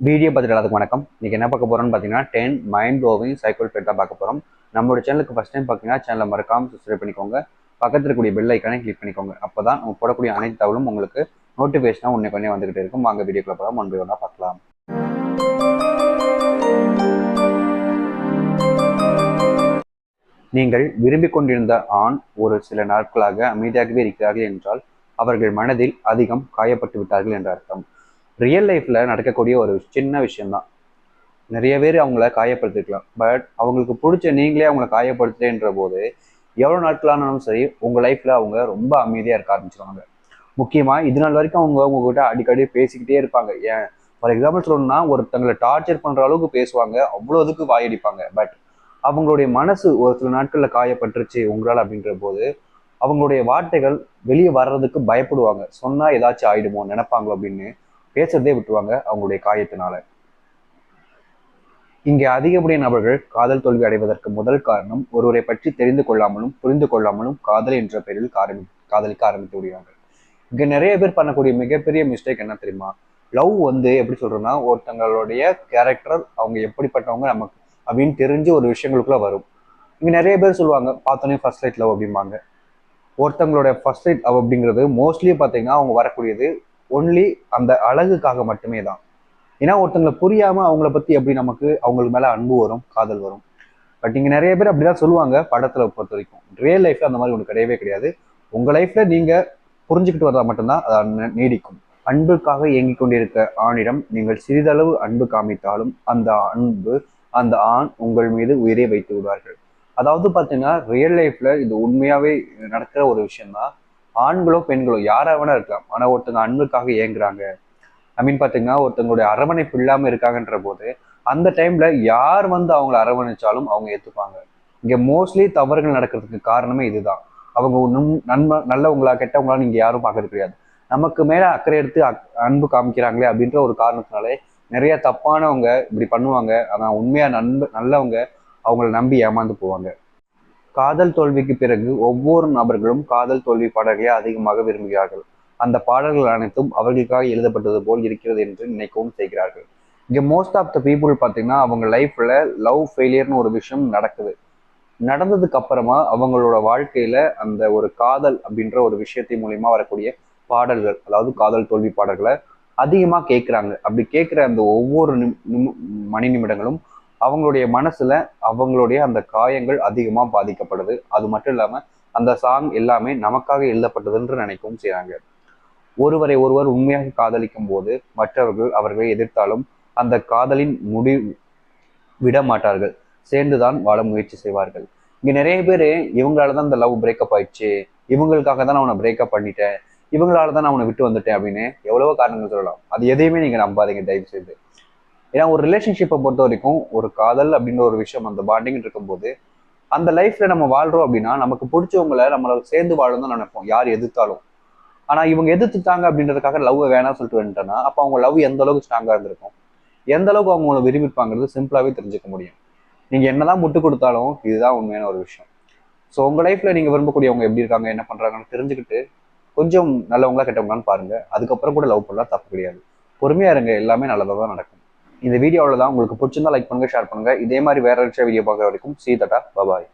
Video பார்த்துட்டு எல்லாத்துக்கும் வணக்கம். இன்னைக்கு என்ன பார்க்க போறோம்னு பார்த்தீங்கன்னா 10 மைண்ட் ப்ளோவிங் சைக்கிள் ஃபேட் தான் பார்க்க போறோம். நம்மளோட சேனலுக்கு ஃபர்ஸ்ட் டைம் பார்த்தீங்கன்னா சேனலை மறக்காம சப்ஸ்கிரைப் பண்ணிக்கோங்க. பக்கத்தில் இருக்கக்கூடிய பெல் ஐக்கானை கிளிக் பண்ணிக்கோங்க. அப்பதான் நம்ம போடக்கூடிய அனைத்து தகவலும் உங்களுக்கு நோட்டிஃபிகேஷனாக உடனே வந்துகிட்டே இருக்கும். வாங்க வீடியோக்குள்ள போகலாம். ஒன் பை ஒன்னா பார்க்கலாம். நீங்கள் விரும்பிக் கொண்டிருந்த ஆண் ஒரு சில நாட்களாக அமைதியாகவே இருக்கிறார்கள் என்றால் அவர்கள் மனதில் அதிகம் காயப்பட்டு விட்டார்கள் என்ற அர்த்தம். ரியல் லைஃப்ல நடக்கக்கூடிய ஒரு சின்ன விஷயம்தான் நிறைய பேர் அவங்கள காயப்படுத்திருக்கலாம். பட் அவங்களுக்கு பிடிச்ச நீங்களே அவங்கள காயப்படுத்துறேன்ற போது எவ்வளோ நாட்களானாலும் சரி உங்கள் லைஃப்ல அவங்க ரொம்ப அமைதியாக இருக்க ஆரம்பிச்சிருவாங்க. முக்கியமாக இது நாள் வரைக்கும் அவங்க உங்ககிட்ட அடிக்கடி பேசிக்கிட்டே இருப்பாங்க. ஏன் ஃபார் எக்ஸாம்பிள் சொல்லணும்னா ஒருத்தங்களை டார்ச்சர் பண்ணுற அளவுக்கு பேசுவாங்க, அவ்வளோ இதுக்கு வாயடிப்பாங்க. பட் அவங்களுடைய மனசு ஒரு சில நாட்களில் காயப்பட்டுருச்சு உங்களால் அப்படின்ற போது அவங்களுடைய வார்த்தைகள் வெளியே வர்றதுக்கு பயப்படுவாங்க. சொன்னால் ஏதாச்சும் ஆயிடுமோ நினைப்பாங்களோ அப்படின்னு பேசுறதே விட்டுருவாங்க அவங்களுடைய காயத்தினால. இங்கே அதிகப்படியான நபர்கள் காதல் தோல்வி அடைவதற்கு முதல் காரணம் ஒருவரை பற்றி தெரிந்து கொள்ளாமலும் புரிந்து கொள்ளாமலும் காதல் என்ற பெயரில் காதலிக்க ஆரம்பித்து விடுவாங்க. இங்க நிறைய பேர் பண்ணக்கூடிய மிகப்பெரிய மிஸ்டேக் என்ன தெரியுமா? லவ் எப்படி சொல்றோம்னா ஒருத்தங்களுடைய கேரக்டர் அவங்க எப்படிப்பட்டவங்க நமக்கு அப்படின்னு தெரிஞ்சு ஒரு விஷயங்களுக்குள்ள வரும். இங்க நிறைய பேர் சொல்லுவாங்க பார்த்தோன்னே ஃபர்ஸ்ட் லைட் லவ் அப்படிம்பாங்க. ஒருத்தங்களோட ஃபர்ஸ்ட் லைட் லவ் அப்படிங்கிறது மோஸ்ட்லி பார்த்தீங்கன்னா அவங்க வரக்கூடியது ஒன்லி அந்த அழகுக்காக மட்டுமே தான். ஏன்னா ஒருத்தங்களை புரியாம அவங்கள பத்தி எப்படி நமக்கு அவங்களுக்கு மேல அன்பு வரும், காதல் வரும். பட் இங்க நிறைய பேர் அப்படிதான் சொல்லுவாங்க படத்துல பொறுத்த வரைக்கும். ரியல் லைஃப்ல அந்த மாதிரி ஒன்று கிடையவே கிடையாது. உங்க லைஃப்ல நீங்க புரிஞ்சுக்கிட்டு வந்தா மட்டும்தான் அது நீடிக்கும். அன்புக்காக இயங்கிக் கொண்டிருக்க ஆணிடம் நீங்கள் சிறிதளவு அன்பு காமித்தாலும் அந்த ஆண் உங்கள் மீது உயிரை வைத்து விடுவார்கள். அதாவது பாத்தீங்கன்னா ரியல் லைஃப்ல இது உண்மையாவே நடக்கிற ஒரு விஷயம்தான். ஆண்களோ பெண்களோ யாரா வேணா இருக்கலாம், ஆனா ஒருத்தங்க அன்புக்காக இயங்குறாங்க, பார்த்தீங்கன்னா ஒருத்தங்களுடைய அரவணைப்பு இல்லாமல் இருக்காங்கன்ற போது அந்த டைம்ல யார் அவங்கள அரவணைச்சாலும் அவங்க ஏற்றுப்பாங்க. இங்கே மோஸ்ட்லி தவறுகள் நடக்கிறதுக்கு காரணமே இதுதான். அவங்க நல்லவங்களா கெட்டவங்களா நீங்க யாரும் பார்க்கறது கிடையாது. நமக்கு மேல அக்கறை எடுத்து அன்பு காமிக்கிறாங்களே அப்படின்ற ஒரு காரணத்தினாலே நிறைய தப்பானவங்க இப்படி பண்ணுவாங்க. ஆனா உண்மையா நல்லவங்க அவங்கள நம்பி ஏமாந்து போவாங்க. காதல் தோல்விக்கு பிறகு ஒவ்வொரு நபர்களும் காதல் தோல்வி பாடல்களை அதிகமாக விரும்புகிறார்கள். அந்த பாடல்கள் அனைத்தும் அவர்களுக்காக எழுதப்பட்டது போல் இருக்கிறது என்று நினைக்கவும் செய்கிறார்கள். இங்க மோஸ்ட் ஆஃப் த பீப்புள் பார்த்தீங்கன்னா அவங்க லைஃப்ல லவ் ஃபெயிலியர்னு ஒரு விஷயம் நடக்குது. நடந்ததுக்கு அப்புறமா அவங்களோட வாழ்க்கையில அந்த ஒரு காதல் அப்படின்ற ஒரு விஷயத்தின் மூலியமா வரக்கூடிய பாடல்கள், அதாவது காதல் தோல்வி பாடல்களை அதிகமா கேட்குறாங்க. அப்படி கேட்குற அந்த ஒவ்வொரு மணி நிமிடங்களும் அவங்களுடைய மனசுல அவங்களுடைய அந்த காயங்கள் அதிகமா பாதிக்கப்படுது. அது மட்டும் இல்லாம அந்த சாங் எல்லாமே நமக்காக எழுதப்பட்டதுன்னு நினைக்கவும் செய்றாங்க. ஒருவரை ஒருவர் உண்மையாக காதலிக்கும் போது மற்றவர்கள் அவர்களை எதிர்த்தாலும் அந்த காதலின் விட மாட்டார்கள். சேர்ந்துதான் வாழ முயற்சி செய்வார்கள். இங்க நிறைய பேர் இவங்களாலதான் இந்த லவ் பிரேக்கப் ஆயிடுச்சு, இவங்களுக்காக தான் நான் உன்னை பிரேக்கப் பண்ணிட்டேன், இவங்களாலதான் நான் உன்னை விட்டு வந்துட்டேன் அப்படின்னு எவ்வளவோ காரணங்கள் சொல்லலாம். அது எதையுமே நீங்க நம்பாதீங்க தயவு செய்து. ஏன்னா ஒரு ரிலேஷன்ஷிப்பை பொறுத்த வரைக்கும் ஒரு காதல் அப்படின்ற ஒரு விஷயம் அந்த பாண்டிங் இருக்கும்போது அந்த லைஃப்ல நம்ம வாழ்றோம் அப்படின்னா நமக்கு பிடிச்சவங்களை நம்மள சேர்ந்து வாழணும் தான் நினைப்போம் யார் எதிர்த்தாலும். ஆனா இவங்க எதிர்த்துட்டாங்க அப்படின்றதுக்காக லவ் வேணாம்னு சொல்லிட்டு வந்துட்டேன்னா அப்ப அவங்க லவ் எந்த அளவுக்கு ஸ்ட்ராங்கா இருந்திருக்கும், எந்த அளவுக்கு அவங்கள விரும்பிப்பாங்கிறது சிம்பிளாவே தெரிஞ்சுக்க முடியும். நீங்க என்னதான் முட்டு கொடுத்தாலும் இதுதான் உண்மையான ஒரு விஷயம். ஸோ உங்க லைஃப்ல நீங்க விரும்பக்கூடியவங்க எப்படி இருக்காங்க என்ன பண்றாங்கன்னு தெரிஞ்சுக்கிட்டு கொஞ்சம் நல்லவங்களா கெட்டவங்களான்னு பாருங்க. அதுக்கப்புறம் கூட லவ் பண்ணலாம், தப்பு கிடையாது. பொறுமையா இருங்க, எல்லாமே நல்லதாக தான் நடக்கும். இந்த வீடியோவில் தான் உங்களுக்கு பிடிச்சிருந்தா லைக் பண்ணுங்க, ஷேர் பண்ணுங்க. இதே மாதிரி வேற வீடியோ பார்க்குற வரைக்கும் சீ தட்டா பாய்.